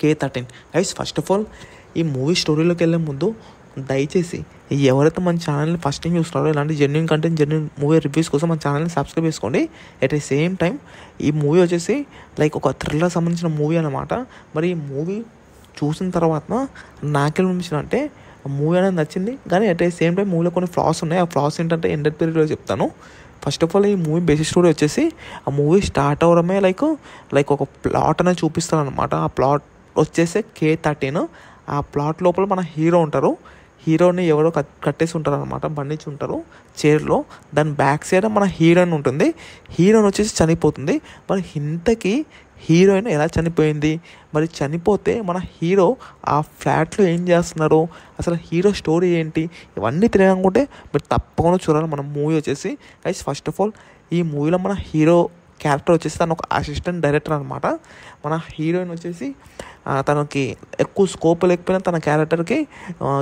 K13. Guys first of all ఈ movie స్టోరీలోకి వెళ్ళే ముందు దయచేసి ఎవరైతే మన ఛానల్ని ఫస్ట్ టైం చూస్తున్నారో ఇలాంటి genuine content genuine movie reviews కోసం మన ఛానల్ని సబ్స్క్రైబ్ చేసుకోండి. అట్ ద సేమ్ టైం ఈ మూవీ వచ్చేసి లైక్ ఒక థ్రిల్లర్ సంబంధించిన మూవీ అనమాట. మరి ఈ మూవీ చూసిన తర్వాత నాకేమనిపించింది అంటే మూవీ అనేది నచ్చింది, కానీ అట్ ద సేమ్ టైం మూవీలో కొన్ని ఫ్లాస్ ఉన్నాయి. ఆ ఫ్లాస్ ఏంటంటే ఎండెడ్ పీరియడ్లో చెప్తాను. ఫస్ట్ ఆఫ్ ఆల్ ఈ మూవీ బేసిక్ స్టోరీ వచ్చేసి ఆ మూవీ స్టార్ట్ అవ్వడమే లైక్ ఒక ప్లాట్ అనేది చూపిస్తారు అనమాట. ఆ ప్లాట్ వచ్చేసి K13. ఆ ప్లాట్ లోపల మన హీరో ఉంటారు. హీరోని ఎవరో కట్టేసి ఉంటారు అనమాట, బండించి ఉంటారు చైర్లో. దాని బ్యాక్ సైడ్ మన హీరోయిన్ ఉంటుంది. హీరోయిన్ వచ్చేసి చనిపోతుంది. మరి ఇంతకీ హీరోయిన్ ఎలా చనిపోయింది, మరి చనిపోతే మన హీరో ఆ ఫ్లాట్లో ఏం చేస్తున్నారు, అసలు హీరో స్టోరీ ఏంటి, ఇవన్నీ తెలియాలనుకుంటే మీరు తప్పకుండా చూడాలి మన మూవీ వచ్చేసి. గైస్ ఫస్ట్ ఆఫ్ ఆల్ ఈ మూవీలో మన హీరో క్యారెక్టర్ వచ్చేసి తను ఒక అసిస్టెంట్ డైరెక్టర్ అనమాట. మన హీరోయిన్ వచ్చేసి తనకి ఎక్కువ స్కోప్ లేకపోయినా తన క్యారెక్టర్కి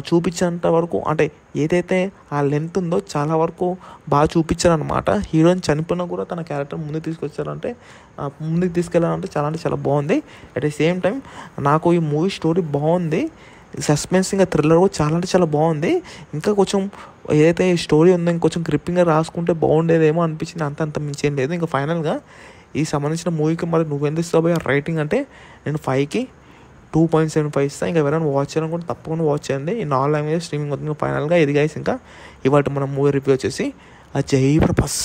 చూపించేంత వరకు, అంటే ఏదైతే ఆ లెంత్ ఉందో చాలా వరకు బాగా చూపించారనమాట. హీరోయిన్ చనిపోయినా కూడా తన క్యారెక్టర్ ముందుకు తీసుకెళ్ళాలంటే చాలా బాగుంది. అట్ ద సేమ్ టైం నాకు ఈ మూవీ స్టోరీ బాగుంది. సస్పెన్స్ ఇంకా థ్రిల్లర్ కూడా చాలా బాగుంది. ఇంకా కొంచెం ఏదైతే ఈ స్టోరీ ఉందో ఇంకొంచెం గ్రిప్పింగ్గా రాసుకుంటే బాగుండేదేమో అనిపించింది. అంత మించేం లేదు. ఇంకా ఫైనల్గా ఈ సంబంధించిన మూవీకి మరి నువ్వెంత ఇస్తావు రేటింగ్ అంటే నేను 5కి 2.75 ఇస్తాను. ఇంకా ఎవరైనా వాచ్ చేయాలనుకుంటే తప్పకుండా వాచ్ చేయండి. ఈ 4 లాంగ్వేజ్ స్ట్రీమింగ్ అవుతుంది. ఫైనల్గా ఇది గైస్ ఇంకా ఇవాళ మన మూవీ రివ్యూ వచ్చేసి జై ప్రభాస్.